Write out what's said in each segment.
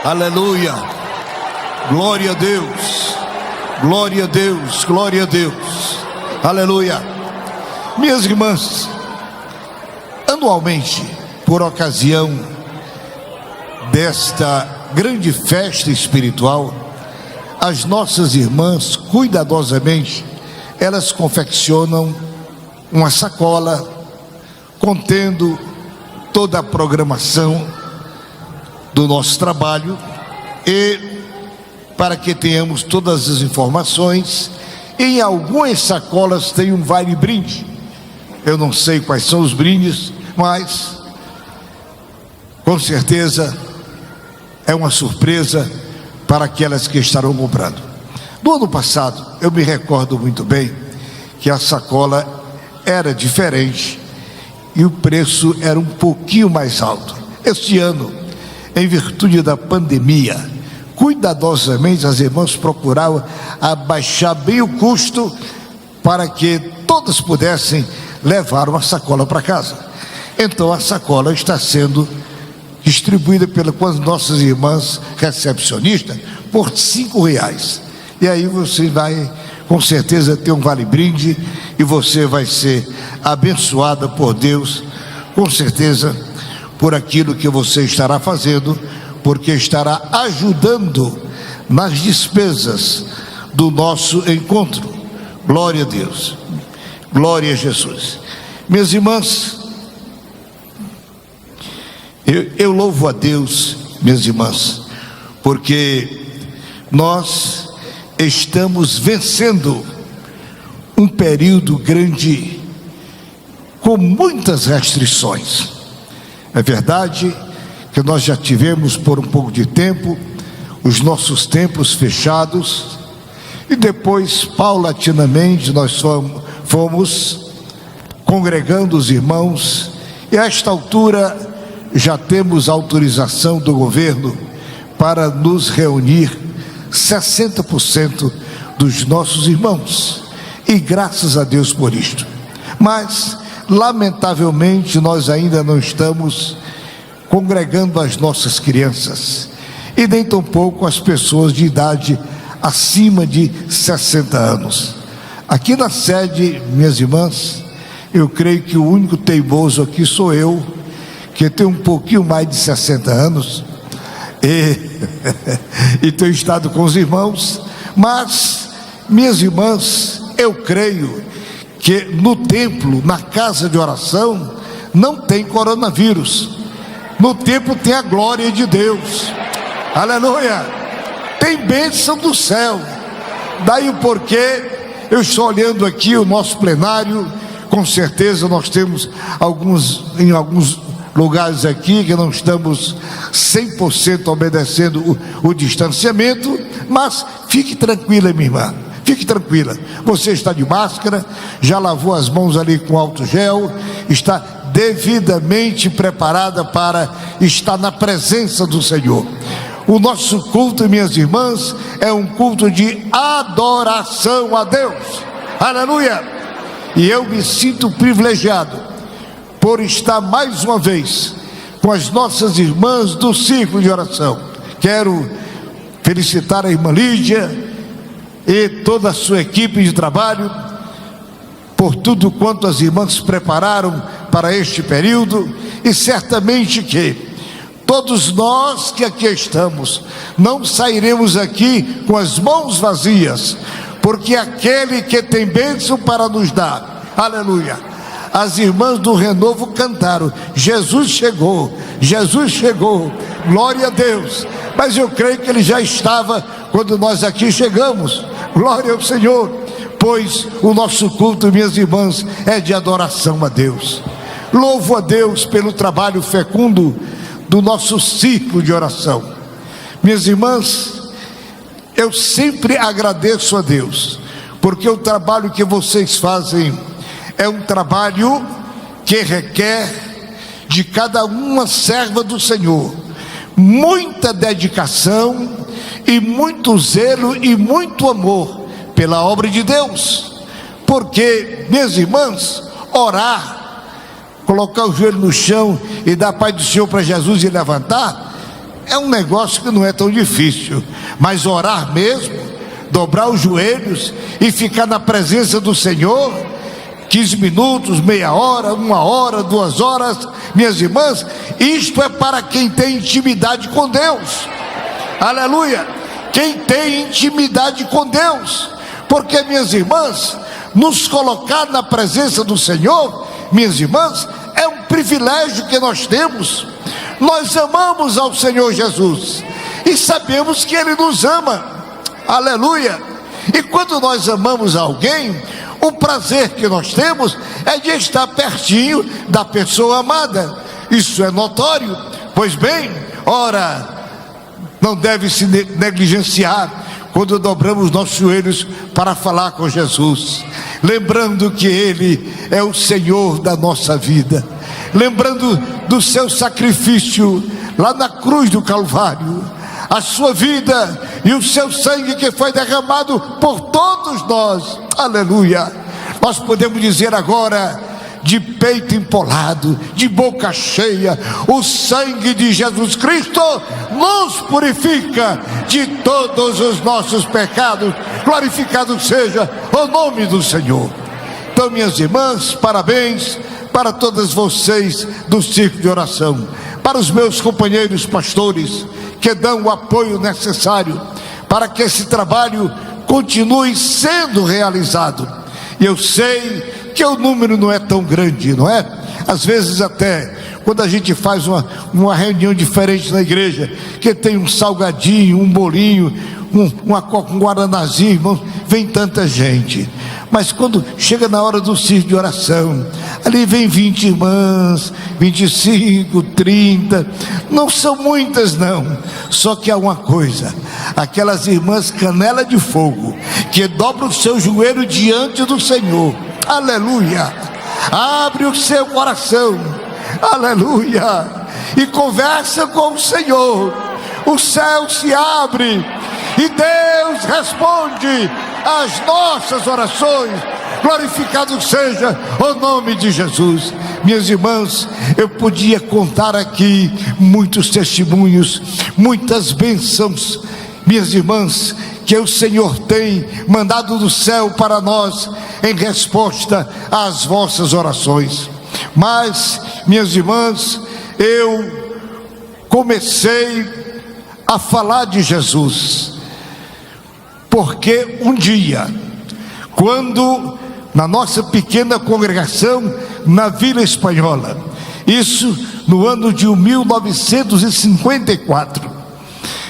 Aleluia. Glória a Deus. Glória a Deus. Glória a Deus. Aleluia. Minhas irmãs, anualmente, por ocasião desta grande festa espiritual, as nossas irmãs, cuidadosamente, elas confeccionam uma sacola contendo toda a programação do nosso trabalho e para que tenhamos todas as informações. Em algumas sacolas tem um vale-brinde. Eu não sei quais são os brindes, mas com certeza é uma surpresa para aquelas que estarão comprando. No ano passado, eu me recordo muito bem que a sacola era diferente e o preço era um pouquinho mais alto. Este ano, em virtude da pandemia, cuidadosamente as irmãs procuravam abaixar bem o custo para que todas pudessem levar uma sacola para casa. Então a sacola está sendo distribuída pelas nossas irmãs recepcionistas por R$5. E aí você vai com certeza ter um vale-brinde e você vai ser abençoada por Deus, com certeza, por aquilo que você estará fazendo, porque estará ajudando nas despesas do nosso encontro. Glória a Deus. Glória a Jesus. Minhas irmãs, eu louvo a Deus, minhas irmãs, porque nós estamos vencendo um período grande com muitas restrições. É verdade que nós já tivemos por um pouco de tempo os nossos templos fechados e depois, paulatinamente, nós fomos congregando os irmãos e a esta altura já temos autorização do governo para nos reunir 60% dos nossos irmãos, e graças a Deus por isto. Mas lamentavelmente nós ainda não estamos congregando as nossas crianças e nem tampouco as pessoas de idade acima de 60 anos. Aqui na sede, minhas irmãs, eu creio que o único teimoso aqui sou eu, que tenho um pouquinho mais de 60 anos e tenho estado com os irmãos. Mas, minhas irmãs, eu creio que no templo, na casa de oração, não tem coronavírus. No templo tem a glória de Deus. Aleluia. Tem bênção do céu. Daí o porquê eu estou olhando aqui o nosso plenário. Com certeza nós temos em alguns lugares aqui que não estamos 100% obedecendo o distanciamento, mas fique tranquila, minha irmã, fique tranquila. Você está de máscara, já lavou as mãos ali com álcool gel, está devidamente preparada para estar na presença do Senhor. O nosso culto, minhas irmãs, é um culto de adoração a Deus. Aleluia! E eu me sinto privilegiado por estar mais uma vez com as nossas irmãs do círculo de oração. Quero felicitar a irmã Lídia e toda a sua equipe de trabalho por tudo quanto as irmãs prepararam para este período, e certamente que todos nós que aqui estamos não sairemos aqui com as mãos vazias, porque aquele que tem bênção para nos dar, aleluia. As irmãs do Renovo cantaram: Jesus chegou, Jesus chegou, glória a Deus. Mas eu creio que ele já estava quando nós aqui chegamos. Glória ao Senhor, pois o nosso culto, minhas irmãs, é de adoração a Deus. Louvo a Deus pelo trabalho fecundo do nosso círculo de oração. Minhas irmãs, eu sempre agradeço a Deus, porque o trabalho que vocês fazem é um trabalho que requer de cada uma serva do Senhor muita dedicação e muito zelo e muito amor pela obra de Deus. Porque, minhas irmãs, orar, colocar o joelho no chão e dar a paz do Senhor para Jesus e levantar, é um negócio que não é tão difícil, mas orar mesmo, dobrar os joelhos e ficar na presença do Senhor, 15 minutos, meia hora, 1 hora, 2 horas, minhas irmãs, isto é para quem tem intimidade com Deus, aleluia, quem tem intimidade com Deus, porque, minhas irmãs, nos colocar na presença do Senhor, minhas irmãs, é um privilégio que nós temos. Nós amamos ao Senhor Jesus e sabemos que Ele nos ama, aleluia, e quando nós amamos alguém, o prazer que nós temos é de estar pertinho da pessoa amada, isso é notório. Pois bem, ora, não deve se negligenciar quando dobramos nossos joelhos para falar com Jesus, lembrando que Ele é o Senhor da nossa vida, lembrando do seu sacrifício lá na cruz do Calvário, a sua vida e o seu sangue que foi derramado por todos nós, aleluia. Nós podemos dizer agora, de peito empolado, de boca cheia, o sangue de Jesus Cristo nos purifica de todos os nossos pecados, glorificado seja o nome do Senhor. Então, minhas irmãs, parabéns para todas vocês do Círculo de Oração, para os meus companheiros pastores, que dão o apoio necessário para que esse trabalho continue sendo realizado. E eu sei que o número não é tão grande, não é? Às vezes até, quando a gente faz uma reunião diferente na igreja, que tem um salgadinho, um bolinho, uma coca, um guaranazinho, irmão, vem tanta gente. Mas quando chega na hora do círculo de oração, ali vem 20 irmãs, 25, 30, não são muitas não, só que há uma coisa, aquelas irmãs canela de fogo, que dobram o seu joelho diante do Senhor, aleluia, abre o seu coração, aleluia, e conversa com o Senhor, o céu se abre, e Deus responde às nossas orações, glorificado seja o nome de Jesus. Minhas irmãs, eu podia contar aqui muitos testemunhos, muitas bênçãos, minhas irmãs, que o Senhor tem mandado do céu para nós, em resposta às vossas orações. Mas, minhas irmãs, eu comecei a falar de Jesus, porque um dia, quando na nossa pequena congregação na Vila Espanhola, isso no ano de 1954,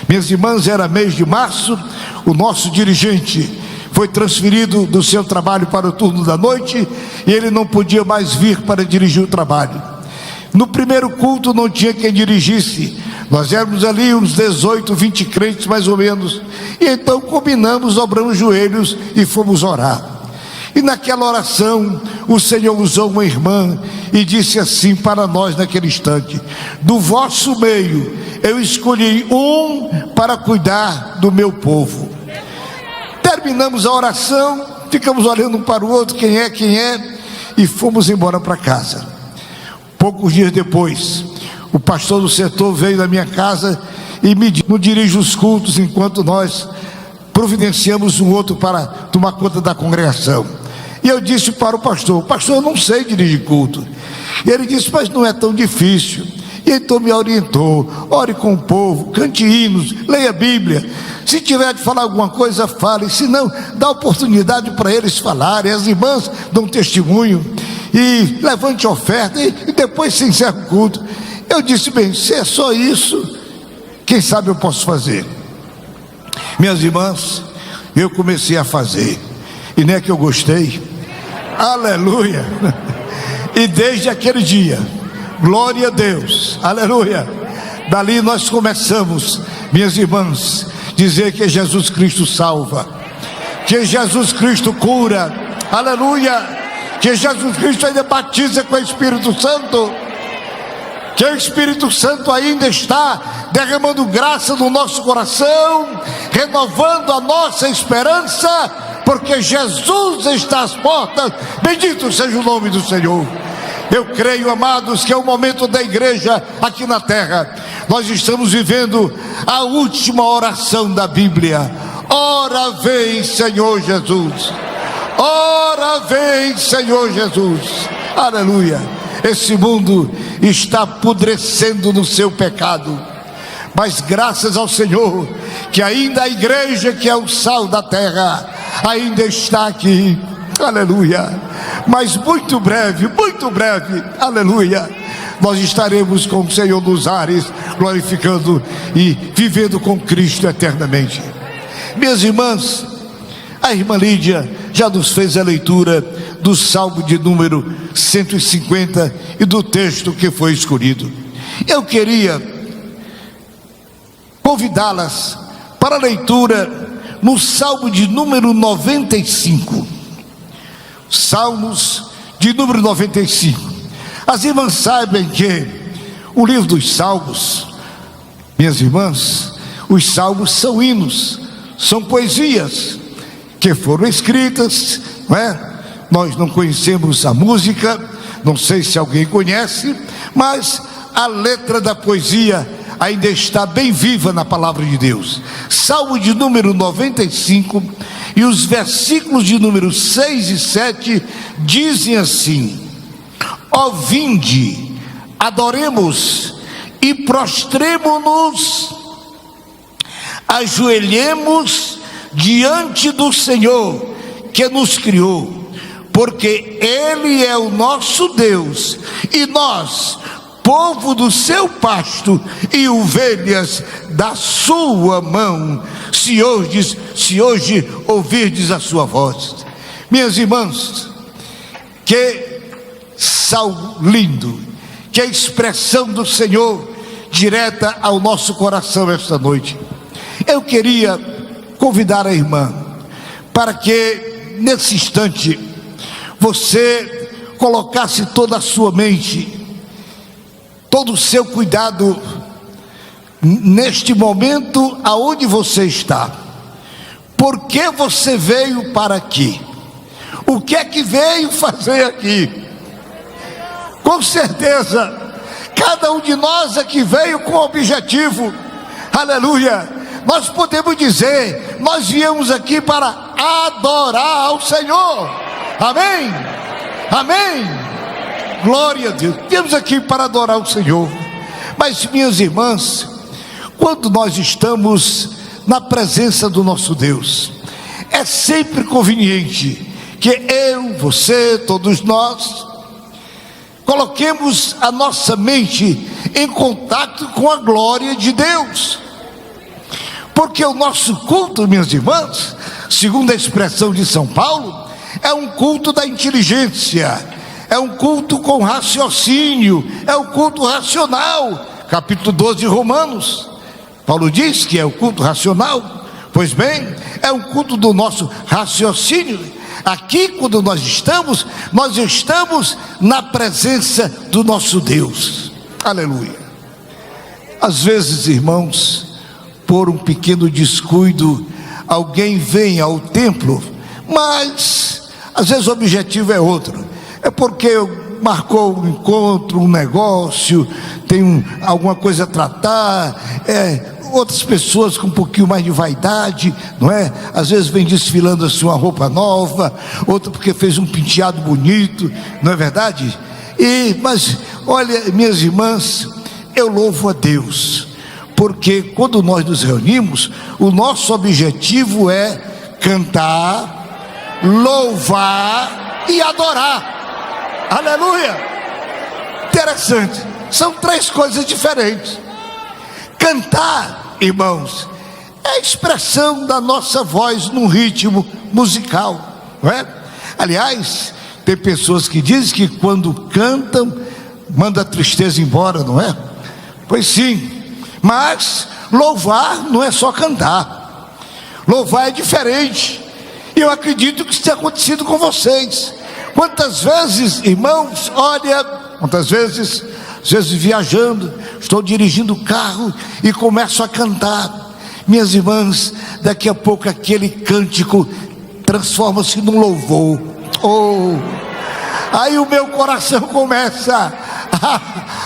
minhas irmãs, era mês de março, o nosso dirigente foi transferido do seu trabalho para o turno da noite e ele não podia mais vir para dirigir o trabalho. No primeiro culto não tinha quem dirigisse, nós éramos ali uns 18, 20 crentes mais ou menos, e então combinamos, dobramos os joelhos e fomos orar. E naquela oração o Senhor usou uma irmã e disse assim para nós naquele instante: do vosso meio eu escolhi um para cuidar do meu povo. Terminamos a oração, ficamos olhando um para o outro, quem é, e fomos embora para casa. Poucos dias depois, o pastor do setor veio da minha casa e me disse: não dirige os cultos enquanto nós providenciamos um outro para tomar conta da congregação. E eu disse para o pastor: pastor, eu não sei dirigir culto. E ele disse: mas não é tão difícil. E então me orientou: ore com o povo, cante hinos, leia a Bíblia, se tiver de falar alguma coisa, fale, se não, dá oportunidade para eles falarem, as irmãs dão testemunho, e levante a oferta, e depois se encerra o culto. Eu disse: bem, se é só isso, quem sabe eu posso fazer. Minhas irmãs, eu comecei a fazer, e não é que eu gostei, aleluia, e desde aquele dia, glória a Deus, aleluia, dali nós começamos, minhas irmãs, dizer que Jesus Cristo salva, que Jesus Cristo cura, aleluia, que Jesus Cristo ainda batiza com o Espírito Santo, que o Espírito Santo ainda está derramando graça no nosso coração, renovando a nossa esperança, porque Jesus está às portas, bendito seja o nome do Senhor. Eu creio, amados, que é o momento da igreja aqui na terra, Nós estamos vivendo a última oração da Bíblia. Ora vem, Senhor Jesus. Ora vem, Senhor Jesus. Aleluia. Esse mundo está apodrecendo no seu pecado, mas graças ao Senhor, que ainda a igreja, que é o sal da terra, ainda está aqui. Aleluia. Mas muito breve, aleluia, nós estaremos com o Senhor nos ares, glorificando e vivendo com Cristo eternamente. Minhas irmãs, a irmã Lídia já nos fez a leitura do Salmo de número 150 e do texto que foi escolhido. Eu queria convidá-las para a leitura no Salmo de número 95. Salmos de número 95. As irmãs sabem que o livro dos Salmos, minhas irmãs, os salmos são hinos, são poesias que foram escritas, não é? Nós não conhecemos a música, não sei se alguém conhece, mas a letra da poesia ainda está bem viva na palavra de Deus. Salmo de número 95 e os versículos de número 6 e 7 dizem assim: ó vinde, adoremos e prostremo-nos, ajoelhemos diante do Senhor que nos criou, porque Ele é o nosso Deus e nós, povo do seu pasto e ovelhas da sua mão, se hoje ouvirdes a sua voz. Minhas irmãs, que salmo lindo, que expressão do Senhor direta ao nosso coração esta noite. Eu queria convidar a irmã para que nesse instante você colocasse toda a sua mente, todo o seu cuidado neste momento aonde você está. Por que você veio para aqui? O que é que veio fazer aqui? Com certeza, cada um de nós aqui veio com objetivo. Aleluia. Nós podemos dizer, nós viemos aqui para adorar ao Senhor. Amém? Amém? Glória a Deus. Viemos aqui para adorar o Senhor. Mas, minhas irmãs, quando nós estamos na presença do nosso Deus, é sempre conveniente que eu, você, todos nós, coloquemos a nossa mente em contato com a glória de Deus. Porque o nosso culto, minhas irmãs, segundo a expressão de São Paulo, é um culto da inteligência, é um culto com raciocínio, é um culto racional. Capítulo 12 de Romanos, Paulo diz que é o culto racional. Pois bem, é um culto do nosso raciocínio. Aqui, quando nós estamos na presença do nosso Deus. Aleluia. Às vezes, irmãos, por um pequeno descuido, alguém vem ao templo, mas às vezes o objetivo é outro. É porque marcou um encontro, um negócio, tem alguma coisa a tratar, outras pessoas com um pouquinho mais de vaidade, não é? Às vezes vem desfilando assim uma roupa nova, outro porque fez um penteado bonito, não é verdade? Mas olha, minhas irmãs, eu louvo a Deus, porque quando nós nos reunimos, o nosso objetivo é cantar, louvar e adorar. Aleluia! Interessante, são três coisas diferentes. Cantar, irmãos, é a expressão da nossa voz num ritmo musical, não é? Aliás, tem pessoas que dizem que quando cantam, manda a tristeza embora, não é? Pois sim, mas louvar não é só cantar. Louvar é diferente. E eu acredito que isso tenha acontecido com vocês. Quantas vezes, irmãos, olha, quantas vezes, às vezes viajando, estou dirigindo o carro e começo a cantar. Minhas irmãs, daqui a pouco aquele cântico transforma-se num louvor. Aí o meu coração começa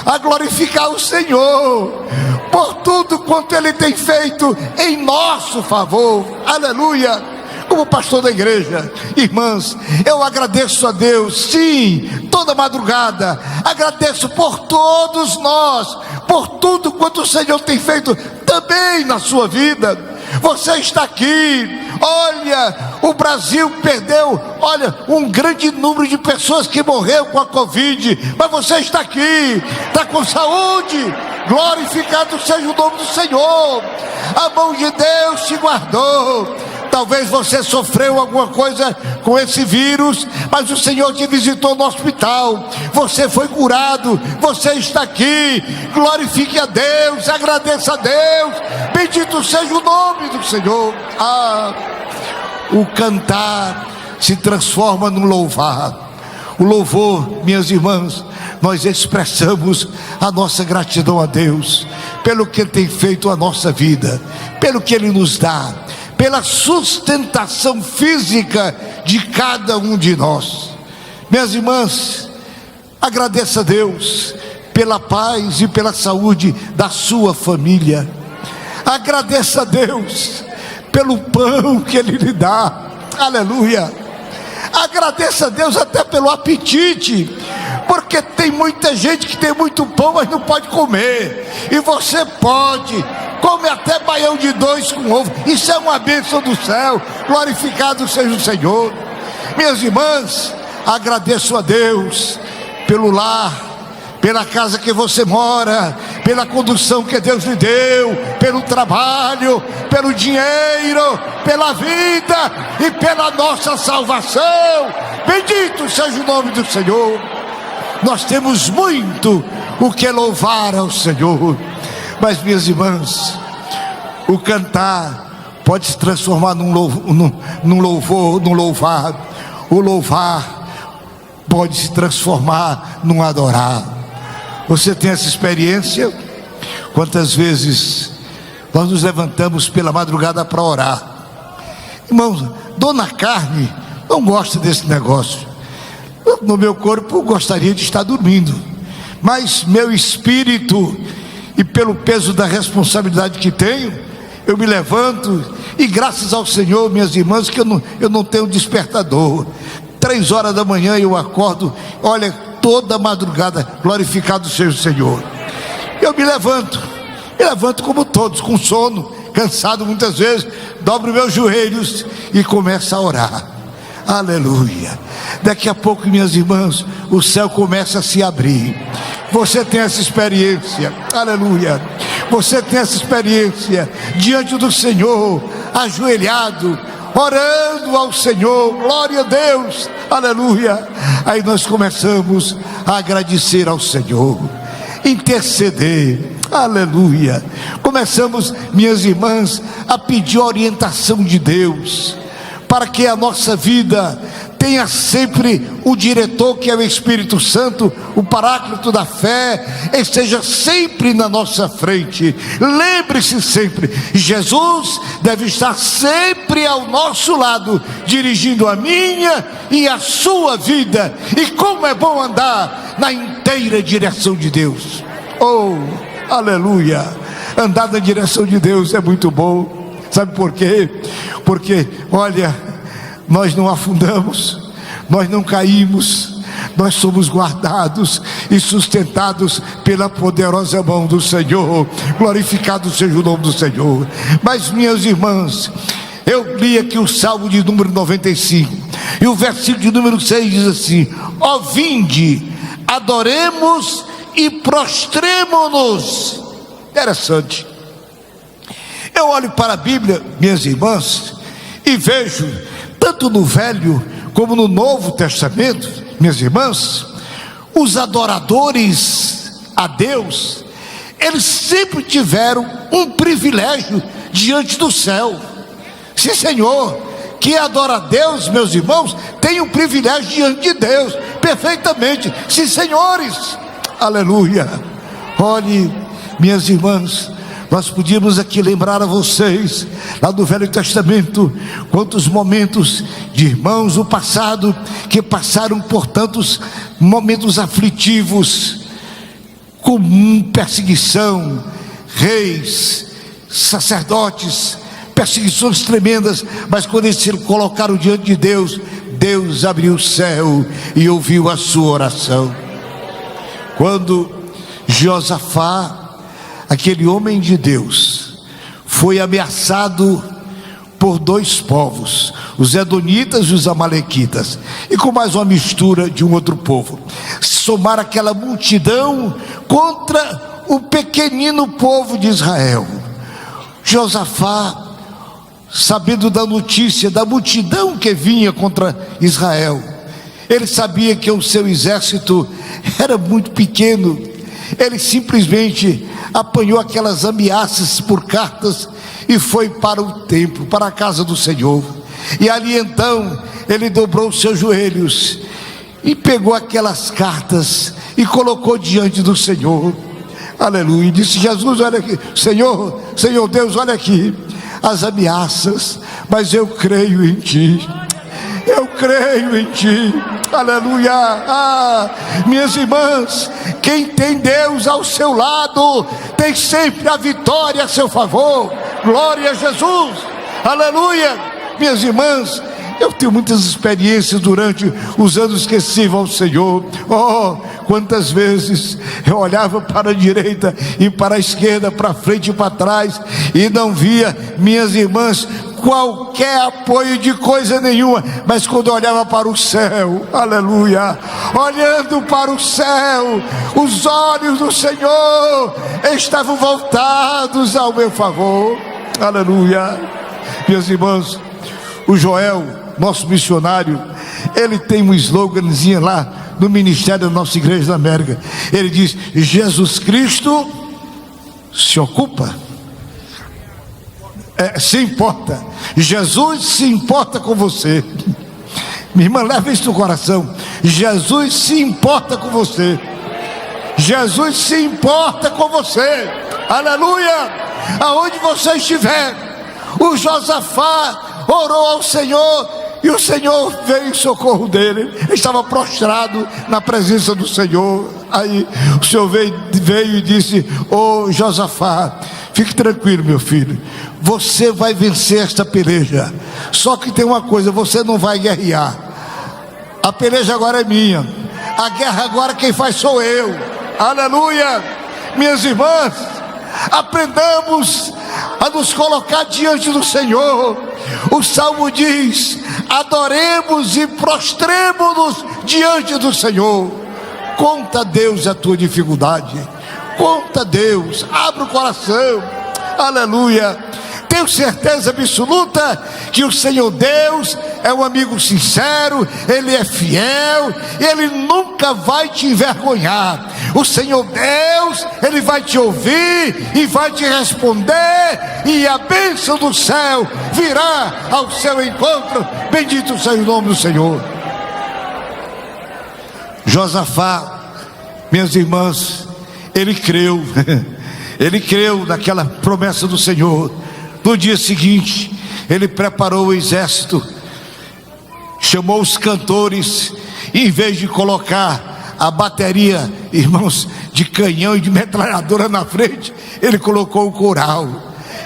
a glorificar o Senhor, por tudo quanto Ele tem feito em nosso favor. Aleluia. Como pastor da igreja, irmãs, eu agradeço a Deus, sim, toda madrugada, agradeço por todos nós, por tudo quanto o Senhor tem feito também na sua vida. Você está aqui, olha, o Brasil perdeu, olha, um grande número de pessoas que morreu com a Covid, mas você está aqui, está com saúde, glorificado seja o nome do Senhor, a mão de Deus te guardou. Talvez você sofreu alguma coisa com esse vírus, mas o Senhor te visitou no hospital, você foi curado, você está aqui, glorifique a Deus, agradeça a Deus, bendito seja o nome do Senhor. O cantar se transforma no louvar. O louvor, minhas irmãs, nós expressamos a nossa gratidão a Deus, pelo que Ele tem feito a nossa vida, pelo que Ele nos dá, pela sustentação física de cada um de nós. Minhas irmãs, agradeça a Deus pela paz e pela saúde da sua família. Agradeça a Deus pelo pão que Ele lhe dá. Aleluia. Agradeça a Deus até pelo apetite, porque tem muita gente que tem muito pão, mas não pode comer, e você pode. Come até baião de 2 com ovo. Isso é uma bênção do céu. Glorificado seja o Senhor. Minhas irmãs, agradeço a Deus pelo lar, pela casa que você mora, pela condução que Deus lhe deu, pelo trabalho, pelo dinheiro, pela vida e pela nossa salvação. Bendito seja o nome do Senhor. Nós temos muito o que louvar ao Senhor. Mas, minhas irmãs, o cantar pode se transformar num louvor, num louvar. O louvar pode se transformar num adorar. Você tem essa experiência? Quantas vezes nós nos levantamos pela madrugada para orar? Irmãos, dona Carne não gosta desse negócio. No meu corpo eu gostaria de estar dormindo, mas meu espírito, e pelo peso da responsabilidade que tenho, eu me levanto, e graças ao Senhor, minhas irmãs, que eu não tenho despertador. 3 horas da manhã eu acordo, olha, toda madrugada, glorificado seja o Senhor. Eu me levanto como todos, com sono, cansado muitas vezes, dobro meus joelhos e começo a orar. Aleluia. Daqui a pouco, minhas irmãs, o céu começa a se abrir. Você tem essa experiência, aleluia. Você tem essa experiência diante do Senhor, ajoelhado, orando ao Senhor, glória a Deus, aleluia. Aí nós começamos a agradecer ao Senhor, interceder, aleluia. Começamos, minhas irmãs, a pedir orientação de Deus, para que a nossa vida tenha sempre o diretor, que é o Espírito Santo, o paráclito da fé, esteja sempre na nossa frente. Lembre-se sempre, Jesus deve estar sempre ao nosso lado, dirigindo a minha e a sua vida. E como é bom andar na inteira direção de Deus. Oh, aleluia. Andar na direção de Deus é muito bom. Sabe por quê? Porque, olha, nós não afundamos, nós não caímos, nós somos guardados e sustentados pela poderosa mão do Senhor. Glorificado seja o nome do Senhor. Mas, minhas irmãs, eu li aqui o Salmo de número 95, e o versículo de número 6 diz assim: ó, vinde, adoremos e prostremo-nos. Interessante. Eu olho para a Bíblia, minhas irmãs, e vejo, tanto no Velho como no Novo Testamento, minhas irmãs, os adoradores a Deus, eles sempre tiveram um privilégio diante do céu. Sim, Senhor, que adora a Deus, meus irmãos, tem um privilégio diante de Deus, perfeitamente. Sim, senhores, aleluia. Olhe, minhas irmãs, nós podíamos aqui lembrar a vocês, lá do Velho Testamento, quantos momentos de irmãos do passado, que passaram por tantos momentos aflitivos, com perseguição, reis, sacerdotes, perseguições tremendas, mas quando eles se colocaram diante de Deus, Deus abriu o céu e ouviu a sua oração. Quando Josafá, aquele homem de Deus, foi ameaçado por dois povos, os edonitas e os amalequitas, e com mais uma mistura de um outro povo, somaram aquela multidão contra o pequenino povo de Israel. Josafá, sabendo da notícia da multidão que vinha contra Israel, ele sabia que o seu exército era muito pequeno. Ele simplesmente apanhou aquelas ameaças por cartas e foi para o templo, para a casa do Senhor. E ali então ele dobrou os seus joelhos e pegou aquelas cartas e colocou diante do Senhor. Aleluia. E disse: Jesus, olha aqui, Senhor Deus, olha aqui as ameaças, mas eu creio em Ti. Eu creio em Ti. Aleluia. Minhas irmãs, quem tem Deus ao seu lado tem sempre a vitória a seu favor. Glória a Jesus. Aleluia. Minhas irmãs, eu tenho muitas experiências durante os anos que sirvo ao Senhor. Oh, quantas vezes eu olhava para a direita e para a esquerda, para frente e para trás, e não via, minhas irmãs, qualquer apoio de coisa nenhuma, mas quando eu olhava para o céu, aleluia, olhando para o céu, os olhos do Senhor estavam voltados ao meu favor. Aleluia. Minhas irmãs, o Joel, nosso missionário, ele tem um sloganzinho lá no ministério da nossa igreja da América. Ele diz: Jesus Cristo se ocupa, se importa. Jesus se importa com você. Minha irmã, leva isso no coração. Jesus se importa com você. Jesus se importa com você. Aleluia. Aonde você estiver, o Josafá orou ao Senhor e o Senhor veio em socorro dele. Ele estava prostrado na presença do Senhor. Aí o Senhor veio e disse: ô Josafá, fique tranquilo, meu filho, você vai vencer esta peleja. Só que tem uma coisa: você não vai guerrear. A peleja agora é minha. A guerra agora quem faz sou eu. Aleluia. Minhas irmãs, aprendamos a nos colocar diante do Senhor. O Salmo diz: adoremos e prostremos-nos diante do Senhor. Conta a Deus a tua dificuldade, conta a Deus, abre o coração. Aleluia. Tenho certeza absoluta que o Senhor Deus é um amigo sincero, Ele é fiel, Ele nunca vai te envergonhar. O Senhor Deus, Ele vai te ouvir e vai te responder, e a bênção do céu virá ao seu encontro. Bendito seja o nome do Senhor. Josafá, minhas irmãs, ele creu naquela promessa do Senhor. No dia seguinte, ele preparou o exército, chamou os cantores, e em vez de colocar a bateria, irmãos, de canhão e de metralhadora na frente, ele colocou o coral.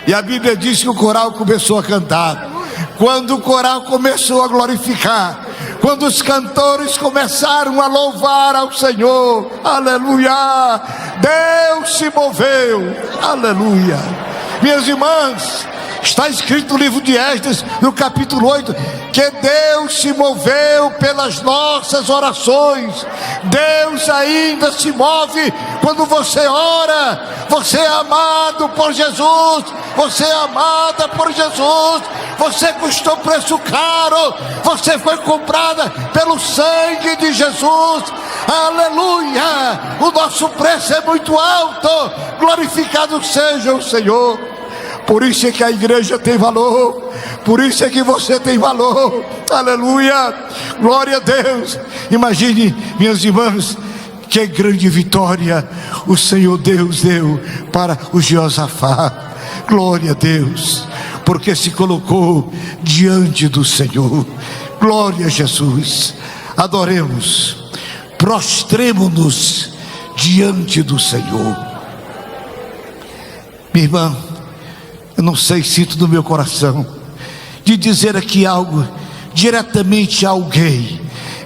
E a Bíblia diz que o coral começou a cantar. Quando o coral começou a glorificar, quando os cantores começaram a louvar ao Senhor, aleluia, Deus se moveu. Aleluia. Minhas irmãs, está escrito no livro de Esdras, no capítulo 8, que Deus se moveu pelas nossas orações. Deus ainda se move quando você ora. Você é amado por Jesus, você é amada por Jesus, você custou preço caro, você foi comprada pelo sangue de Jesus. Aleluia. O nosso preço é muito alto. Glorificado seja o Senhor. Por isso é que a igreja tem valor, por isso é que você tem valor. Aleluia. Glória a Deus. Imagine, minhas irmãs, que grande vitória o Senhor Deus deu para o Josafá. Glória a Deus, porque se colocou diante do Senhor. Glória a Jesus. Adoremos, prostremo-nos diante do Senhor. Minha irmã, eu não sei, sinto no meu coração de dizer aqui algo diretamente a alguém.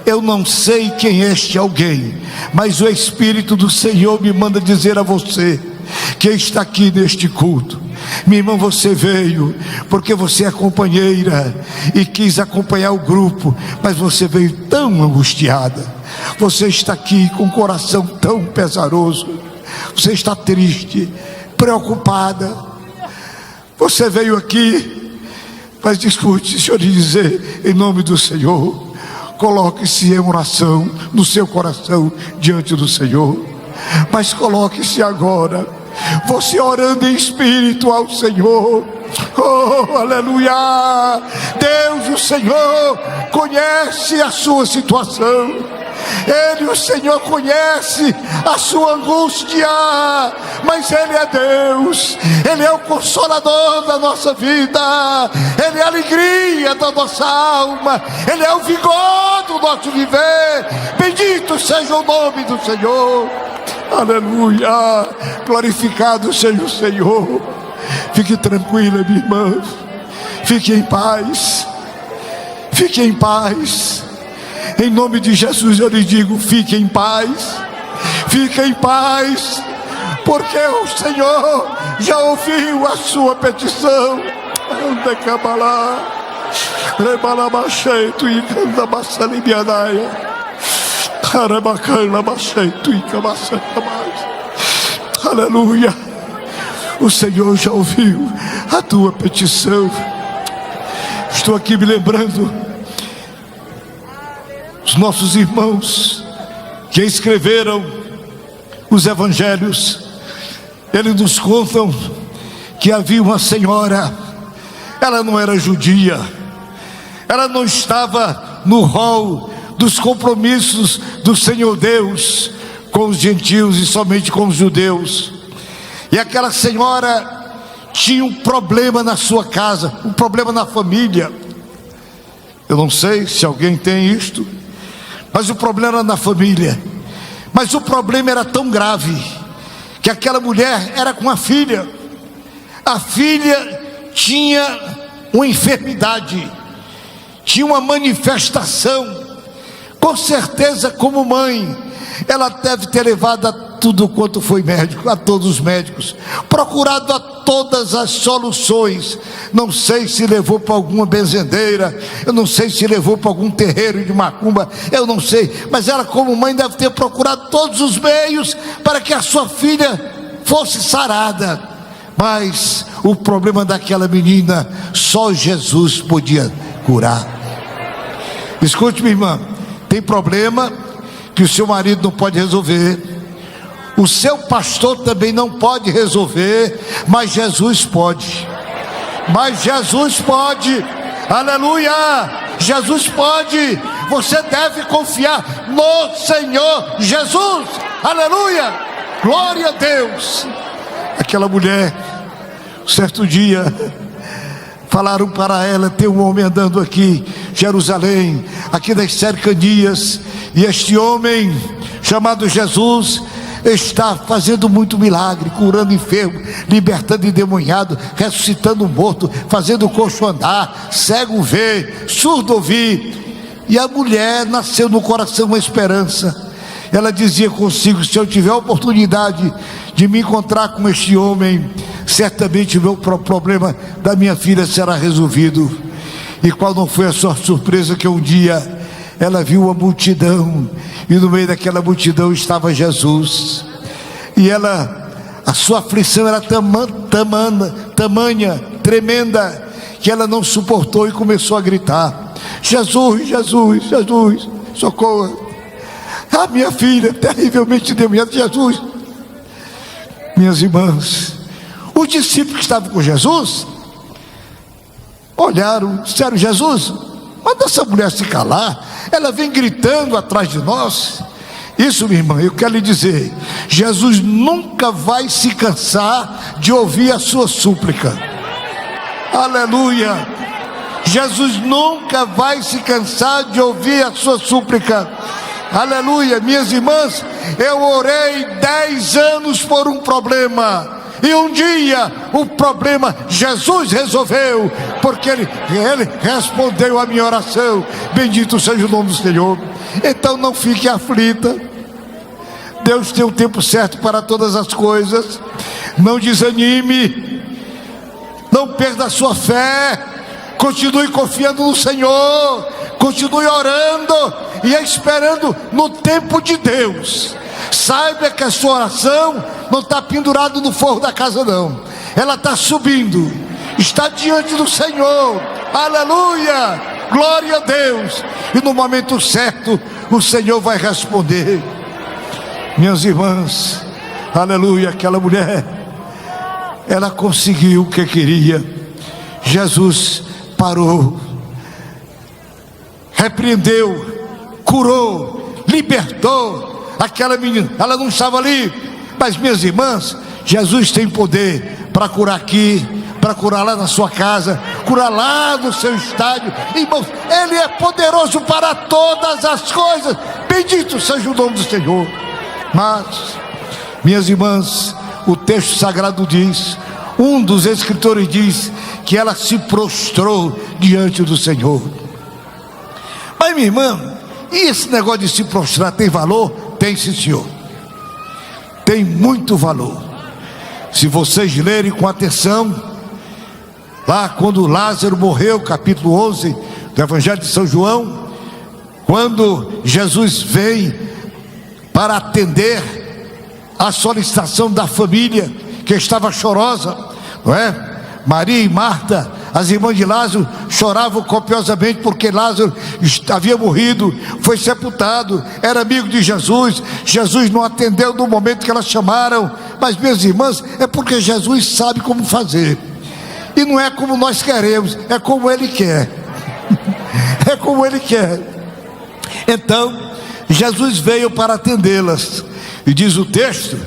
Eu não sei quem é este alguém, mas o Espírito do Senhor me manda dizer a você que está aqui neste culto. Minha irmã, você veio porque você é companheira e quis acompanhar o grupo, mas você veio tão angustiada. Você está aqui com o coração tão pesaroso. Você está triste, preocupada. Você veio aqui, mas escute, deixa eu lhe dizer, em nome do Senhor, coloque-se em oração no seu coração diante do Senhor, mas coloque-se agora, você orando em espírito ao Senhor. Oh, aleluia! Deus, o Senhor, conhece a sua situação. Ele, o Senhor, conhece a sua angústia, mas Ele é Deus, Ele é o consolador da nossa vida, Ele é a alegria da nossa alma, Ele é o vigor do nosso viver. Bendito seja o nome do Senhor, aleluia, glorificado seja o Senhor. Fique tranquila, minha irmã, fique em paz, fique em paz. Em nome de Jesus eu lhe digo, fique em paz, porque o Senhor já ouviu a sua petição. Aleluia, o Senhor já ouviu a tua petição. Estou aqui me lembrando os nossos irmãos que escreveram os evangelhos. Eles nos contam que havia uma senhora, ela não era judia, ela não estava no rol dos compromissos do Senhor Deus com os gentios e somente com os judeus. E aquela senhora tinha um problema na sua casa, um problema na família. Eu não sei se alguém tem isto, mas o problema era na família. Mas o problema era tão grave que aquela mulher era com a filha. A filha tinha uma enfermidade, tinha uma manifestação. Com certeza, como mãe, ela deve ter levado a tudo quanto foi médico, a todos os médicos, procurado a todas as soluções. Não sei se levou para alguma benzendeira, eu não sei se levou para algum terreiro de macumba, eu não sei, mas ela, como mãe, deve ter procurado todos os meios para que a sua filha fosse sarada. Mas o problema daquela menina, só Jesus podia curar. Escute, minha irmã, tem problema que o seu marido não pode resolver, o seu pastor também não pode resolver, mas Jesus pode. Mas Jesus pode, aleluia, Jesus pode. Você deve confiar no Senhor Jesus, aleluia, glória a Deus. Aquela mulher, certo dia, falaram para ela: tem um homem andando aqui, Jerusalém, aqui das cercanias, e este homem chamado Jesus está fazendo muito milagre, curando enfermo, libertando endemoniado, ressuscitando morto, fazendo coxo andar, cego ver, surdo ouvir. E a mulher nasceu no coração uma esperança. Ela dizia consigo: se eu tiver a oportunidade de me encontrar com este homem, certamente o meu problema da minha filha será resolvido. E qual não foi a sua surpresa que um dia ela viu uma multidão, e no meio daquela multidão estava Jesus, e ela, a sua aflição era tamanha, tremenda, que ela não suportou e começou a gritar: Jesus, Jesus, Jesus, socorro, a minha filha terrivelmente endemoniada, Jesus. Minhas irmãs, os discípulos que estavam com Jesus olharam, disseram: Jesus, manda essa mulher se calar, ela vem gritando atrás de nós. Isso, minha irmã, eu quero lhe dizer, Jesus nunca vai se cansar de ouvir a sua súplica. Aleluia. Jesus nunca vai se cansar de ouvir a sua súplica. Aleluia. Minhas irmãs, eu orei 10 anos por um problema, E um dia o problema Jesus resolveu, porque ele respondeu a minha oração. Bendito seja o nome do Senhor. Então não fique aflita. Deus tem o tempo certo para todas as coisas. Não desanime, não perda a sua fé. Continue confiando no Senhor, continue orando e esperando no tempo de Deus. Saiba que a sua oração não está pendurada no forro da casa, não. Ela está subindo, está diante do Senhor. Aleluia, glória a Deus. E no momento certo o Senhor vai responder. Minhas irmãs, aleluia, aquela mulher, ela conseguiu o que queria. Jesus parou, repreendeu, curou, libertou aquela menina. Ela não estava ali, mas minhas irmãs, Jesus tem poder para curar aqui, para curar lá na sua casa, curar lá no seu estádio. Irmãos, Ele é poderoso para todas as coisas. Bendito seja o nome do Senhor. Mas, minhas irmãs, o texto sagrado diz, um dos escritores diz que ela se prostrou diante do Senhor. Mas minha irmã, e esse negócio de se prostrar tem valor? Tem, sim, senhor. Tem muito valor. Se vocês lerem com atenção, lá quando Lázaro morreu, capítulo 11 do Evangelho de São João, quando Jesus vem para atender a solicitação da família que estava chorosa, não é? Maria e Marta, as irmãs de Lázaro, choravam copiosamente porque Lázaro havia morrido, foi sepultado, era amigo de Jesus. Jesus não atendeu no momento que elas chamaram. Mas, minhas irmãs, é porque Jesus sabe como fazer, e não é como nós queremos, é como Ele quer. É como Ele quer. Então Jesus veio para atendê-las, e diz o texto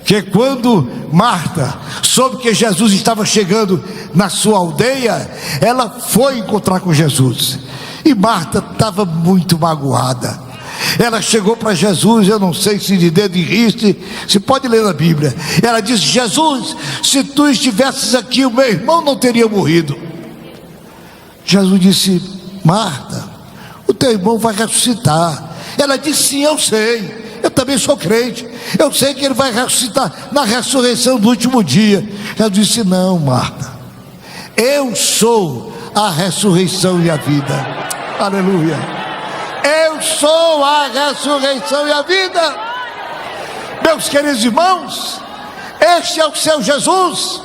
que quando Marta soube que Jesus estava chegando na sua aldeia, ela foi encontrar com Jesus. E Marta estava muito magoada. Ela chegou para Jesus, eu não sei se de dedo em riste, se pode ler na Bíblia. Ela disse: Jesus, se tu estivesses aqui, o meu irmão não teria morrido. Jesus disse: Marta, o teu irmão vai ressuscitar. Ela disse: sim, eu sei. Eu também sou crente, eu sei que ele vai ressuscitar na ressurreição do último dia. Jesus disse: não, Marta, eu sou a ressurreição e a vida. Aleluia. Eu sou a ressurreição e a vida. Meus queridos irmãos, este é o seu Jesus.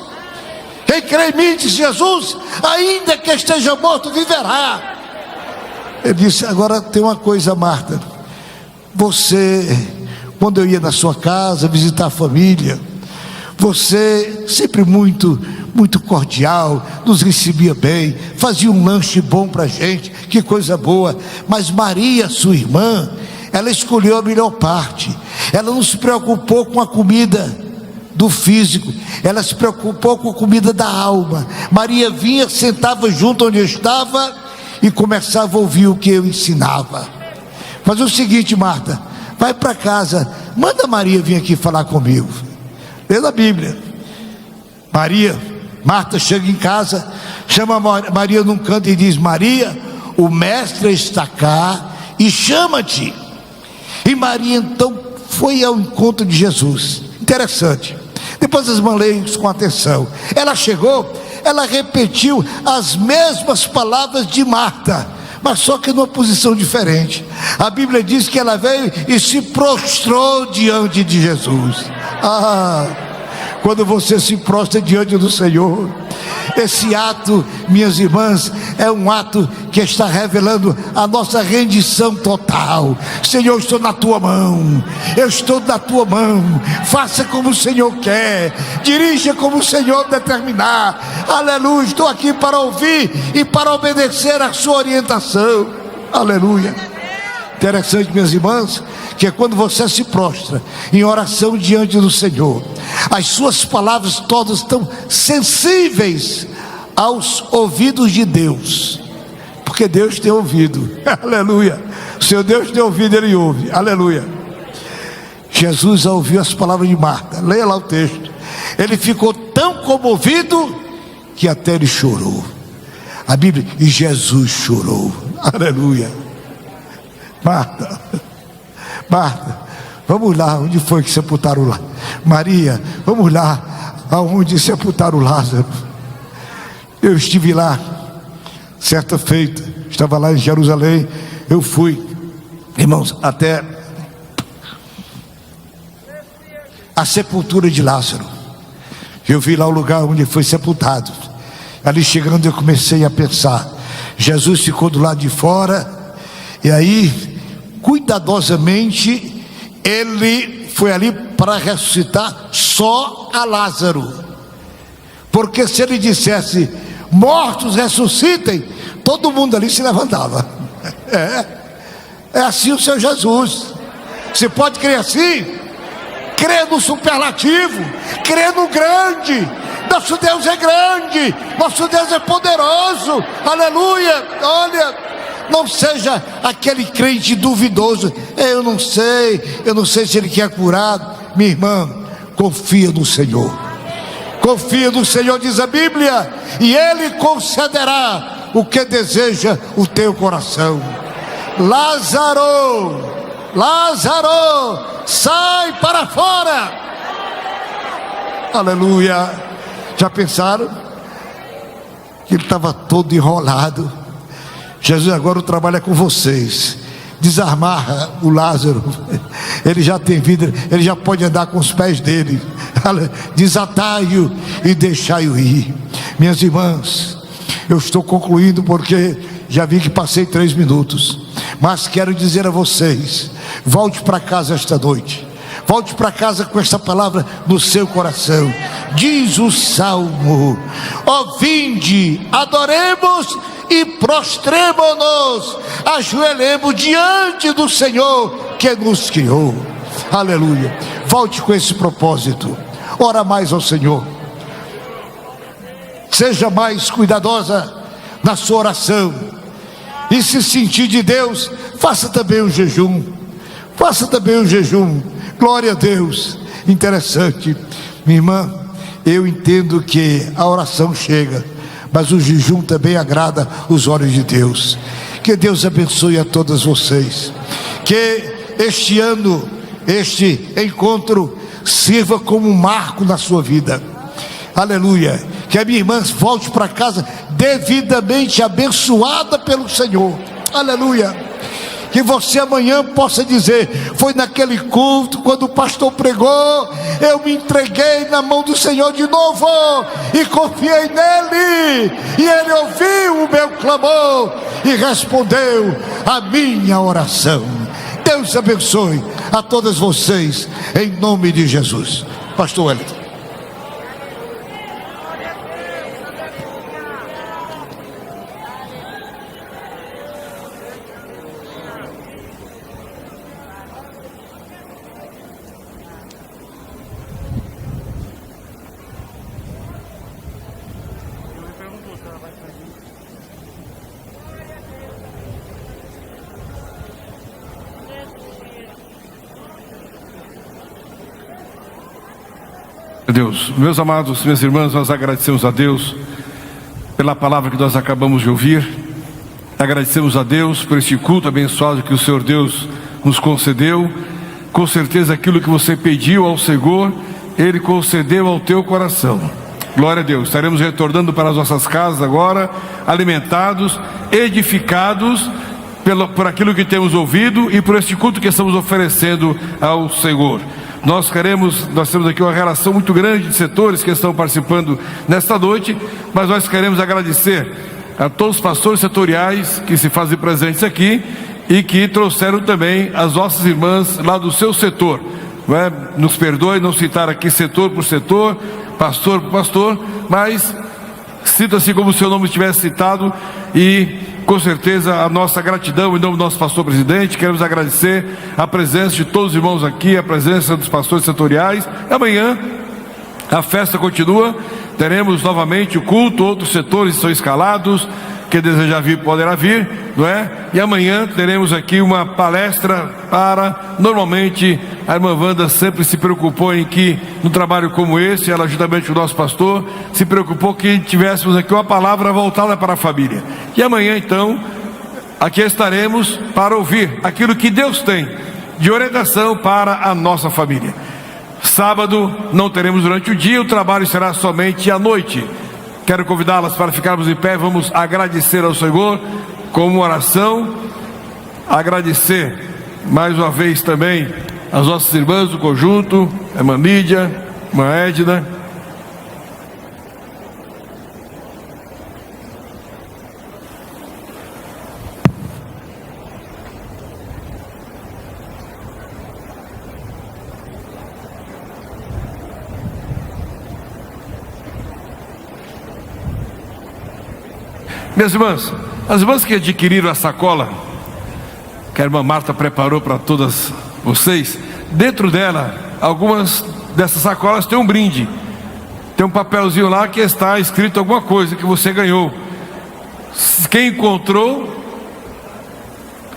Quem crê em mim, diz Jesus, ainda que esteja morto, viverá. Ele disse: agora tem uma coisa, Marta. Você, quando eu ia na sua casa visitar a família, você sempre muito cordial, nos recebia bem, fazia um lanche bom para a gente, que coisa boa. Mas Maria, sua irmã, ela escolheu a melhor parte. Ela não se preocupou com a comida do físico, ela se preocupou com a comida da alma. Maria vinha, sentava junto onde eu estava e começava a ouvir o que eu ensinava. Faz o seguinte, Marta, vai para casa, manda Maria vir aqui falar comigo. Lê na Bíblia. Marta chega em casa, chama Maria num canto e diz: Maria, o mestre está cá e chama-te. E Maria então foi ao encontro de Jesus. Interessante. Depois as irmãs leem com atenção. Ela chegou, ela repetiu as mesmas palavras de Marta, mas só que numa posição diferente. A Bíblia diz que ela veio e se prostrou diante de Jesus. Quando você se prostra diante do Senhor, esse ato, minhas irmãs, é um ato que está revelando a nossa rendição total. Senhor, eu estou na tua mão, eu estou na tua mão, faça como o Senhor quer, dirija como o Senhor determinar. Aleluia, estou aqui para ouvir e para obedecer a sua orientação. Aleluia. Interessante, minhas irmãs, que é quando você se prostra em oração diante do Senhor, as suas palavras todas estão sensíveis aos ouvidos de Deus, porque Deus tem ouvido. Aleluia. O seu Deus tem ouvido, Ele ouve. Aleluia. Jesus ouviu as palavras de Marta. Leia lá o texto. Ele ficou tão comovido que até ele chorou. A Bíblia, e Jesus chorou. Aleluia. Marta, vamos lá, onde foi que sepultaram lá? Maria, vamos lá, aonde sepultaram Lázaro. Eu estive lá, certa feita, estava lá em Jerusalém, eu fui, irmãos, até a sepultura de Lázaro. Eu vi lá o lugar onde foi sepultado. Ali chegando eu comecei a pensar, Jesus ficou do lado de fora, e aí, cuidadosamente, ele foi ali para ressuscitar só a Lázaro. Porque se ele dissesse, mortos ressuscitem, todo mundo ali se levantava. É assim o Senhor Jesus. Você pode crer assim? Crê no superlativo, crê no grande. Nosso Deus é grande, nosso Deus é poderoso, aleluia. Olha, não seja aquele crente duvidoso, eu não sei se ele quer curar. Minha irmã, confia no Senhor, confia no Senhor, diz a Bíblia, e Ele concederá o que deseja o teu coração. Lázaro, sai para fora, aleluia. Já pensaram que ele estava todo enrolado? Jesus agora o trabalho é com vocês. Desarmar o Lázaro, ele já tem vida, ele já pode andar com os pés dele. Desatai-o e deixai-o ir. Minhas irmãs, eu estou concluindo porque já vi que passei 3 minutos, mas quero dizer a vocês, volte para casa esta noite. Volte para casa com esta palavra no seu coração. Diz o Salmo: ó, vinde, adoremos e prostremo-nos, ajoelhemos diante do Senhor que nos criou. Aleluia. Volte com esse propósito. Ora mais ao Senhor. Seja mais cuidadosa na sua oração. E se sentir de Deus, faça também um jejum. Faça também um jejum. Glória a Deus. Interessante, minha irmã, eu entendo que a oração chega, mas o jejum também agrada os olhos de Deus. Que Deus abençoe a todas vocês. Que este ano, este encontro sirva como um marco na sua vida. Aleluia. Que a minha irmã volte para casa devidamente abençoada pelo Senhor. Aleluia. Que você amanhã possa dizer: foi naquele culto, quando o pastor pregou, eu me entreguei na mão do Senhor de novo e confiei nele, e ele ouviu o meu clamor e respondeu a minha oração. Deus abençoe a todas vocês, em nome de Jesus. Pastor Wellington. Deus, meus amados, minhas irmãs, nós agradecemos a Deus pela palavra que nós acabamos de ouvir. Agradecemos a Deus por este culto abençoado que o Senhor Deus nos concedeu. Com certeza aquilo que você pediu ao Senhor, Ele concedeu ao teu coração. Glória a Deus. Estaremos retornando para as nossas casas agora, alimentados, edificados por aquilo que temos ouvido e por este culto que estamos oferecendo ao Senhor. Nós temos aqui uma relação muito grande de setores que estão participando nesta noite, mas nós queremos agradecer a todos os pastores setoriais que se fazem presentes aqui e que trouxeram também as nossas irmãs lá do seu setor. Nos perdoe não citar aqui setor por setor, pastor por pastor, mas cita-se como se o seu nome estivesse citado, e com certeza a nossa gratidão em nome do nosso pastor presidente. Queremos agradecer a presença de todos os irmãos aqui, a presença dos pastores setoriais. Amanhã a festa continua, teremos novamente o culto, outros setores são escalados. que desejar vir poderá vir, não é? E amanhã teremos aqui uma palestra normalmente a irmã Wanda sempre se preocupou em que, num trabalho como esse, ela juntamente com o nosso pastor, se preocupou que tivéssemos aqui uma palavra voltada para a família. E amanhã então, aqui estaremos para ouvir aquilo que Deus tem de orientação para a nossa família. Sábado não teremos durante o dia, o trabalho será somente à noite. Quero convidá-las para ficarmos em pé, vamos agradecer ao Senhor com uma oração, agradecer mais uma vez também as nossas irmãs do conjunto, a irmã Lídia, a irmã Edna. Minhas irmãs, as irmãs que adquiriram a sacola que a irmã Marta preparou para todas vocês, dentro dela, algumas dessas sacolas tem um brinde, tem um papelzinho lá que está escrito alguma coisa que você ganhou. Quem encontrou,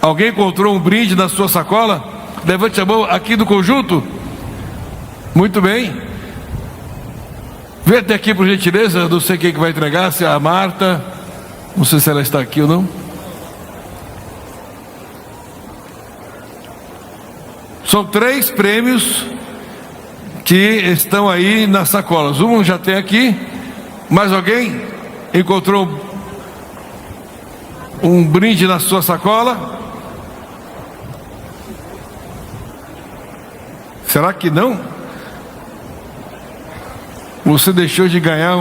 alguém encontrou um brinde na sua sacola? Levante a mão aqui do conjunto. Muito bem. Vem até aqui por gentileza, não sei quem que vai entregar, se é a Marta. Não sei se ela está aqui ou não. São 3 prêmios que estão aí nas sacolas. Um já tem aqui. Mais alguém encontrou um brinde na sua sacola? Será que não? Você deixou de ganhar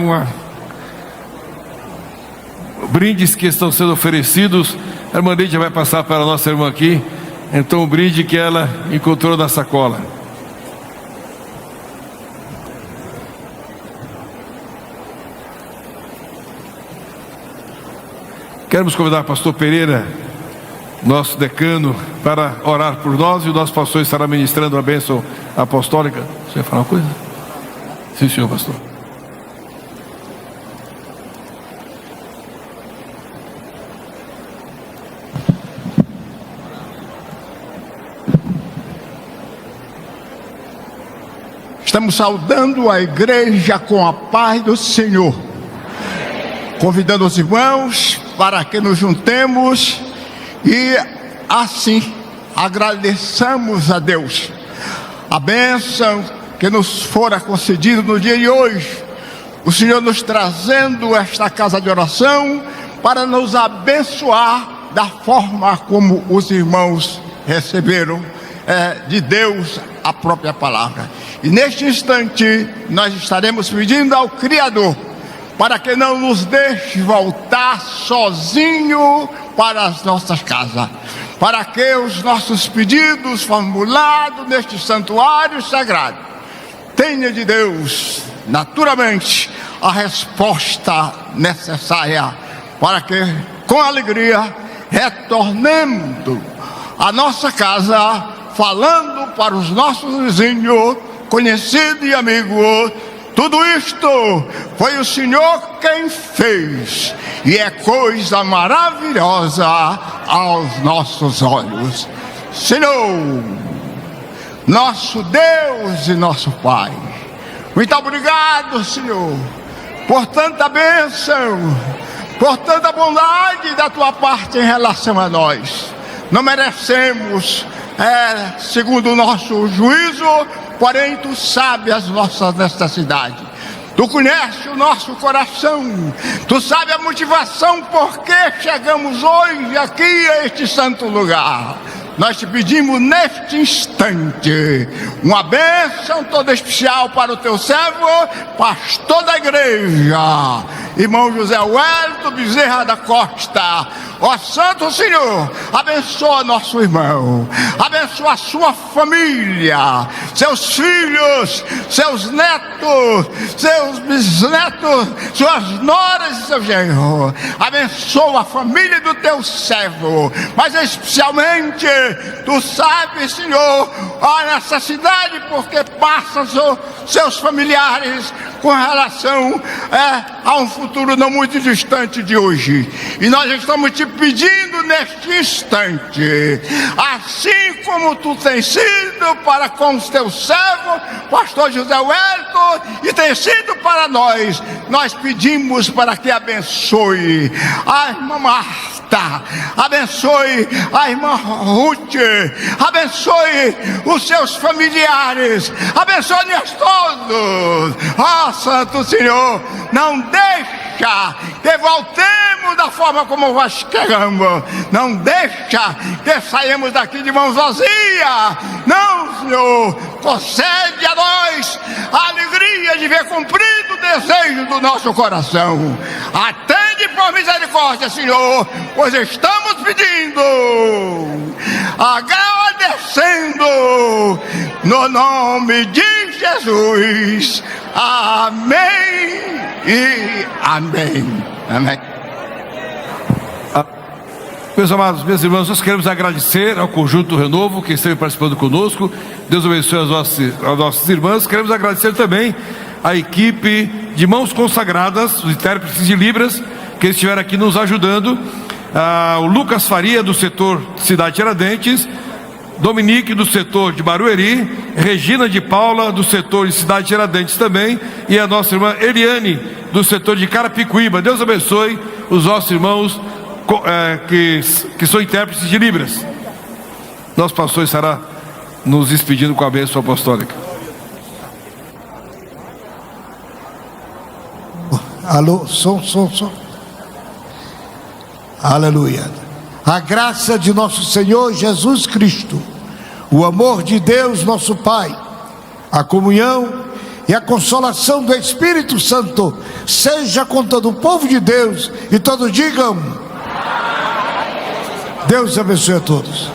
brindes que estão sendo oferecidos. A irmã Lídia vai passar para a nossa irmã aqui. Então o brinde que ela encontrou na sacola. Queremos convidar o pastor Pereira, nosso decano, para orar por nós, e o nosso pastor estará ministrando a bênção apostólica. Você vai falar uma coisa? Sim, senhor pastor. Estamos saudando a igreja com a paz do Senhor, convidando os irmãos para que nos juntemos e assim agradeçamos a Deus a bênção que nos fora concedida no dia de hoje, o Senhor nos trazendo esta casa de oração para nos abençoar da forma como os irmãos receberam de Deus a própria palavra. E neste instante nós estaremos pedindo ao Criador para que não nos deixe voltar sozinho para as nossas casas, para que os nossos pedidos formulados neste santuário sagrado tenha de Deus naturalmente a resposta necessária, para que com alegria retornemos à nossa casa, falando para os nossos vizinhos, conhecidos e amigos: tudo isto foi o Senhor quem fez, e é coisa maravilhosa aos nossos olhos. Senhor, nosso Deus e nosso Pai, muito obrigado, Senhor, por tanta bênção, por tanta bondade da tua parte em relação a nós. Não merecemos, segundo o nosso juízo, porém tu sabes as nossas necessidades, tu conheces o nosso coração, tu sabes a motivação por que chegamos hoje aqui a este santo lugar. Nós te pedimos neste instante uma bênção toda especial para o teu servo, pastor da igreja, irmão José Wellington Bezerra da Costa. Ó Santo Senhor, abençoa nosso irmão, abençoa a sua família, seus filhos, seus netos, seus bisnetos, suas noras e seu genro. Abençoa a família do teu servo, mas especialmente tu sabes, Senhor, a necessidade porque passam seus familiares com relação a um futuro não muito distante de hoje. E nós estamos te pedindo neste instante, assim como tu tens sido para com os teus servos, pastor José Wellington, e tem sido para nós pedimos para que abençoe a irmã Marta, abençoe a irmã Ruth, abençoe os seus familiares, abençoe-nos todos. Ó Santo Senhor, não deixa que voltemos da forma como nós chegamos, não deixa que saímos daqui de mãos vazias, não, Senhor, concede a nós a alegria de ver cumprido o desejo do nosso coração. Atende por misericórdia, Senhor, pois estamos pedindo, agradecendo, no nome de Jesus. Amém e amém. Amém. Meus amados, meus irmãos, nós queremos agradecer ao Conjunto do Renovo que esteve participando conosco. Deus abençoe as nossas irmãs. Queremos agradecer também a equipe de mãos consagradas, os intérpretes de Libras, que estiveram aqui nos ajudando. O Lucas Faria, do setor Cidade Tiradentes, Dominique, do setor de Barueri, Regina de Paula, do setor de Cidade Tiradentes também, e a nossa irmã Eliane, do setor de Carapicuíba. Deus abençoe os nossos irmãos que são intérpretes de Libras. Nosso pastor estará nos despedindo com a bênção apostólica. Alô, som. Aleluia. A graça de nosso Senhor Jesus Cristo, o amor de Deus nosso Pai, a comunhão e a consolação do Espírito Santo seja com todo o povo de Deus, e todos digam: Deus abençoe a todos.